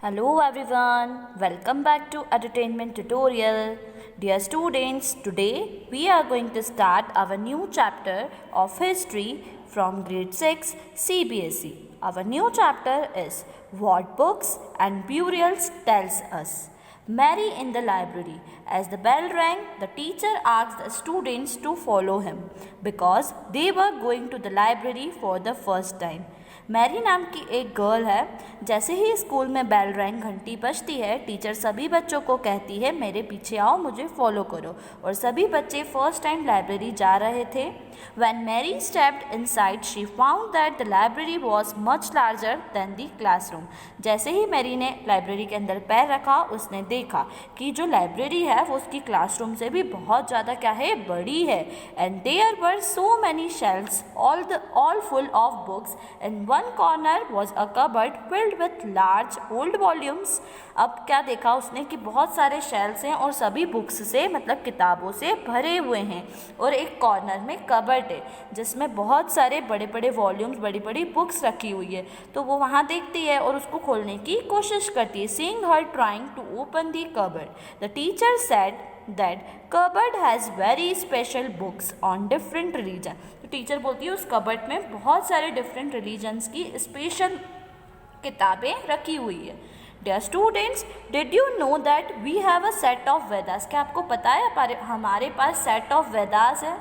Hello everyone, welcome back to Entertainment Tutorial. Dear students, today we are going to start our new chapter of history from grade 6 CBSE. Our new chapter is What Books and Burials Tells Us. Mary in the library. As the bell rang, the teacher asked the students to follow him because they were going to the library for the first time. Mary नाम की एक girl है. जैसे ही school में bell rang घंटी बजती है, टीचर सभी बच्चों को कहती है मेरे पीछे आओ, मुझे फॉलो करो. और सभी बच्चे फर्स्ट टाइम लाइब्रेरी जा रहे थे. When Mary stepped inside, she found that the library was much larger than the classroom. जैसे ही मैरी ने लाइब्रेरी के अंदर पैर रखा, उसने देखा कि जो लाइब्रेरी है वो उसकी क्लासरूम से भी बहुत ज़्यादा क्या है, बड़ी है. And there were so many shelves, all full of books. In one corner was a cupboard filled with large old volumes. अब क्या देखा उसने कि बहुत सारे शेल्फ्स हैं और सभी बुक्स से मतलब किताबों से भरे हुए हैं. और एक कॉर्नर में कबर्ड है जिसमें बहुत सारे बड़े बड़े वॉल्यूम्स, बड़ी बड़ी बुक्स रखी हुई है. तो वो वहाँ देखती है और उसको खोलने की कोशिश करती है. Seeing her trying to open the cupboard, the teacher said that cupboard has very special books on different religion. तो टीचर बोलती है उस कबर्ड में बहुत सारे डिफरेंट रिलीजन्स की स्पेशल किताबें रखी हुई है. Dear students, did you know that we have a set of Vedas? क्या आपको पता है हमारे पास set of Vedas है?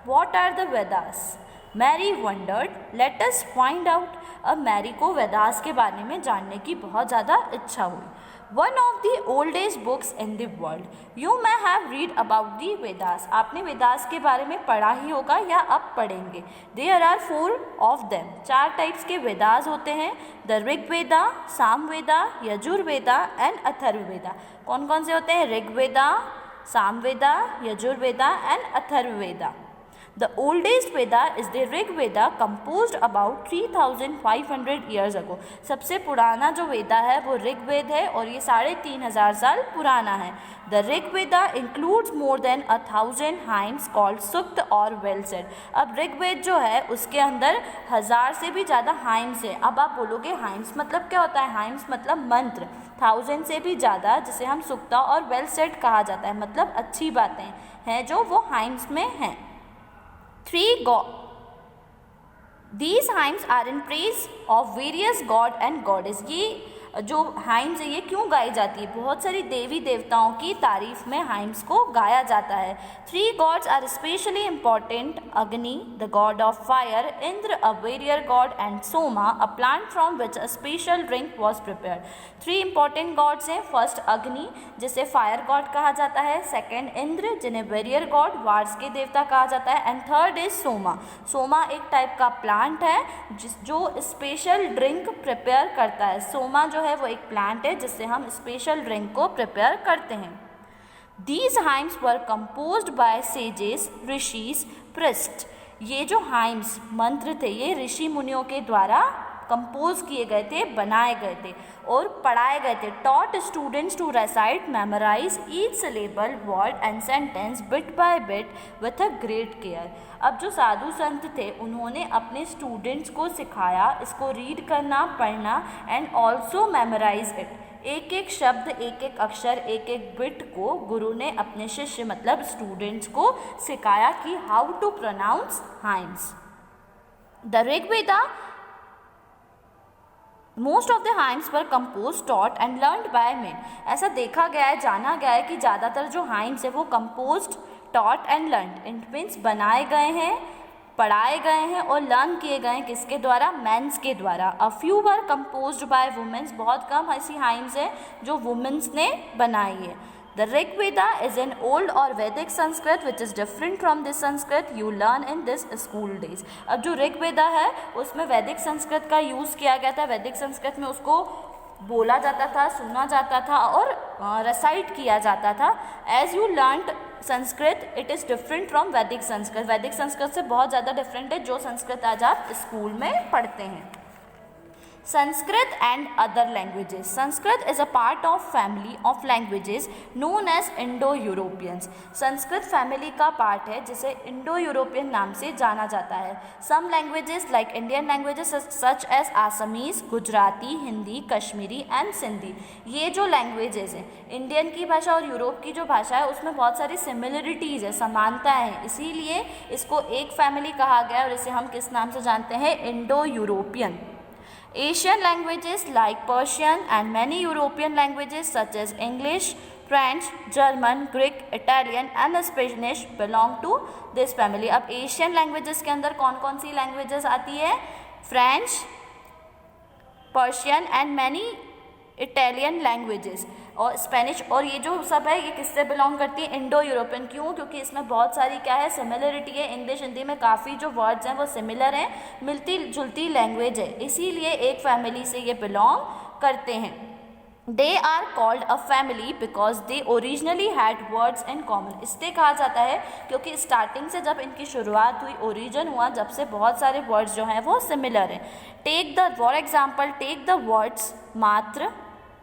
What are the Vedas? Mary wondered. Let us find out. अब मैरी को वेदास के बारे में जानने की बहुत ज़्यादा इच्छा हुई. One of the oldest books in the world. You may have read about the Vedas. आपने वेदास के बारे में पढ़ा ही होगा या अब पढ़ेंगे. There are 4 of them. 4 types के वेदास होते हैं. The Rig Veda, Sama Veda, Yajurveda and Atharvaveda. कौन कौन से होते हैं? Rig Veda, Sama Veda, Yajurveda and Atharvaveda. The oldest Veda is the Rig Veda, composed about 3500 years ago. सबसे पुराना जो वेदा है वो ऋग वेद है और ये 3500 साल पुराना है. The Rig Veda includes more than 1000 hymns called सुक्त और well said. अब ऋग वेद जो है उसके अंदर 1000 से भी ज़्यादा हाइम्स है. अब आप बोलोगे हाइम्स मतलब क्या होता है? हाइम्स मतलब मंत्र. 1000 से भी ज़्यादा जिसे हम सुक्ता और वेल सेड कहा जाता है, मतलब अच्छी बातें हैं जो वो हाइम्स में हैं. These hymns are in praise of various god and goddess. ये जो हाइम्स है ये क्यों गाई जाती है? बहुत सारी देवी देवताओं की तारीफ में हाइम्स को गाया जाता है. 3 gods are especially important. Agni, the god of fire, Indra, a warrior god, and Soma, a plant from which a special drink was prepared. 3 important gods हैं. फर्स्ट अग्नि जिसे फायर गॉड कहा जाता है, सेकेंड इंद्र जिन्हें वेरियर गॉड वार्स के देवता कहा जाता है, and third is Soma. Soma एक टाइप का प्लांट है जो स्पेशल ड्रिंक प्रिपेयर करता है. सोमा जो है वो एक प्लांट है जिससे हम स्पेशल ड्रिंक को प्रिपेयर करते हैं. These hymns were composed by sages, ऋषिस, priests. ये जो हाइम्स मंत्र थे ये ऋषि मुनियों के द्वारा कंपोज किए गए थे, बनाए गए थे और पढ़ाए गए थे. Taught students to recite, memorize each syllable, word and sentence bit by bit with a great care. अब जो साधु संत थे उन्होंने अपने स्टूडेंट्स को सिखाया इसको रीड करना, पढ़ना एंड ऑल्सो मेमोराइज इट. एक एक शब्द, एक एक अक्षर, एक एक बिट को गुरु ने अपने शिष्य मतलब स्टूडेंट्स को सिखाया कि how to pronounce hymns. The Rigveda most of the hymns were compose, taught and learned by men. ऐसा देखा गया है, जाना गया है कि ज़्यादातर जो हाइम्स है वो composed, taught and learned. It means बनाए गए हैं, पढ़ाए गए हैं और लर्न किए गए हैं. किसके द्वारा? मेंस के द्वारा. A few were composed by womens. बहुत कम ऐसी हाइम्स हैं जो वुमेन्स ने बनाई है. The Rig Veda is an old or Vedic Sanskrit which is different from this Sanskrit you learn in this school days. अब जो ऋग वेदा है उसमें वैदिक संस्कृत का यूज़ किया गया था. वैदिक संस्कृत में उसको बोला जाता था, सुना जाता था और रेसाइट किया जाता था. As you learned Sanskrit it is different from Vedic Sanskrit. वैदिक संस्कृत से बहुत ज़्यादा डिफरेंट है जो संस्कृत आज आप स्कूल में पढ़ते हैं. Sanskrit and other languages. Sanskrit is a part of family of languages known as Indo-Europeans. Sanskrit family का पार्ट है जिसे इंडो यूरोपियन नाम से जाना जाता है. Some languages like Indian languages such as Assamese, Gujarati, Hindi, Kashmiri and Sindhi. ये जो लैंग्वेजेस हैं, इंडियन की भाषा और यूरोप की जो भाषा है उसमें बहुत सारी सिमिलरिटीज़ है, समानताएं हैं, इसीलिए इसको एक फैमिली कहा गया और इसे हम किस नाम से जानते हैं? Indo European. Asian languages like Persian and many European languages such as English, French, German, Greek, Italian and Spanish belong to this family. अब Asian languages के अंदर कौन कौन सी languages आती है? French, Persian and many Italian languages और Spanish, और ये जो सब है ये किससे बिलोंग करती है? Indo European. क्यों? क्योंकि इसमें बहुत सारी क्या है? सिमिलरिटी है. इंग्लिश हिंदी में काफ़ी जो वर्ड्स हैं वो सिमिलर हैं, मिलती जुलती लैंग्वेज है, इसीलिए एक फैमिली से ये बिलोंग करते हैं. They are called a family because they originally had words in common. इसलिए कहा जाता है क्योंकि स्टार्टिंग से जब इनकी शुरुआत हुई, ओरिजिन हुआ, जब से बहुत सारे वर्ड्स जो हैं वो सिमिलर हैं. Take the for example take the words matr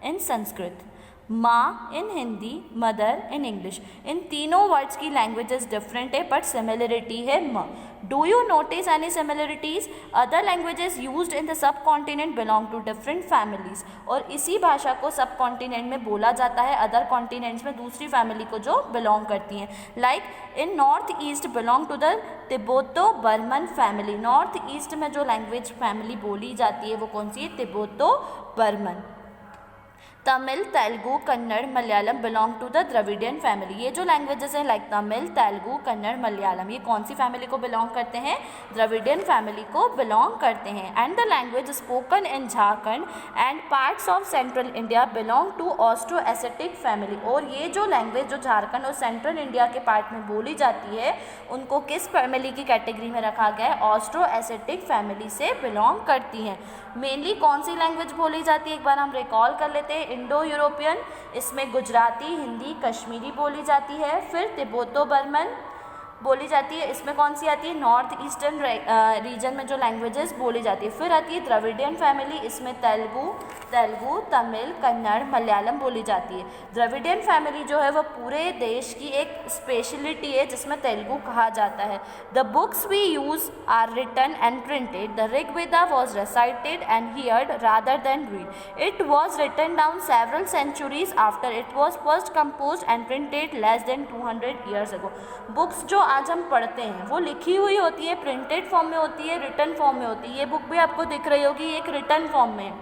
in Sanskrit, maa in Hindi, mother in English. इन तीनों वर्ड्स की लैंग्वेजेस डिफरेंट है बट सिमिलरिटी है म. Do you notice any similarities? Other languages used in the subcontinent belong to different families. और इसी भाषा को सब कॉन्टिनेंट में बोला जाता है अदर कॉन्टिनेंट्स में दूसरी फैमिली को जो बिलोंग करती हैं. Like in north east belong to the Tibeto Burman family. North east में जो लैंग्वेज फैमिली बोली जाती है वो कौन सी है? Tibeto Burman. Tamil, Telugu, Kannada, Malayalam belong to the Dravidian family. ये जो लैंग्वेजेस हैं लाइक तमिल, तेलुगु, कन्नड़, मलयालम, ये कौन सी फैमिली को बिलोंग करते हैं? द्रविडियन फैमिली को बिलोंग करते हैं. And the language spoken in Jharkhand and parts of central India belong to Austro Asiatic family. और ये जो लैंग्वेज जो झारखंड और सेंट्रल इंडिया के पार्ट में बोली जाती है उनको किस फैमिली की कैटेगरी में रखा गया है? ऑस्ट्रो एसेटिक फैमिली से बिलोंग करती हैं. मेनली कौन सी लैंग्वेज बोली जाती है एक बार हम रिकॉल कर लेते हैं. इंडो यूरोपियन, इसमें गुजराती, हिंदी, कश्मीरी बोली जाती है. फिर तिब्बतो बर्मन बोली जाती है, इसमें कौन सी आती है? नॉर्थ ईस्टर्न रीजन में जो लैंग्वेजेस बोली जाती है. फिर आती है द्रविडियन फैमिली, इसमें तेलुगु, तमिल, कन्नड़, मलयालम बोली जाती है. द्रविडियन फैमिली जो है वो पूरे देश की एक स्पेशलिटी है जिसमें तेलुगु कहा जाता है. The books we use are written and printed. The Rigveda was recited and heard rather than read. It was written down several centuries after it was first compose and printed less than 200 years ago. Books जो आज हम पढ़ते हैं वो लिखी हुई होती है, प्रिंटेड फॉर्म में होती है, रिटन फॉर्म में होती है. ये बुक भी आपको दिख रही होगी, एक रिटन फॉर्म में.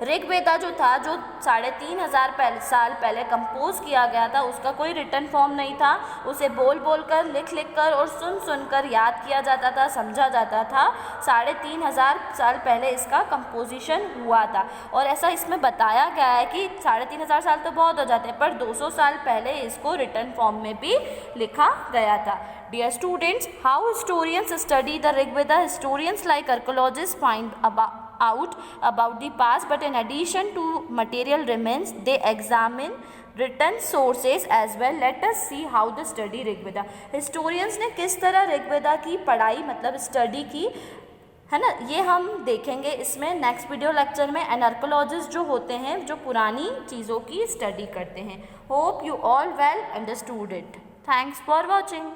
ऋग्वेदा जो था, जो 3500 साल पहले कंपोज किया गया था, उसका कोई रिटन फॉर्म नहीं था. उसे बोल बोल कर, लिख लिख कर और सुन सुन कर याद किया जाता था, समझा जाता था. 3500 साल पहले इसका कंपोजिशन हुआ था. और ऐसा इसमें बताया गया है कि 3500 साल तो बहुत हो जाते हैं पर 200 साल पहले इसको रिटन फॉर्म में भी लिखा गया था. Dear students, how historians study the Rigveda? Historians like archaeologists find out about the past, but in addition to material remains, they examine written sources as well. Let us see how they study Rigveda. Historians ने किस तरह ऋग्वेदा की पढ़ाई मतलब study की है ना, ये हम देखेंगे इसमें नेक्स्ट वीडियो लेक्चर में. एंड आर्कियोलॉजिस्ट जो होते हैं जो पुरानी चीज़ों की स्टडी करते हैं. Hope you all well understood it. Thanks for watching.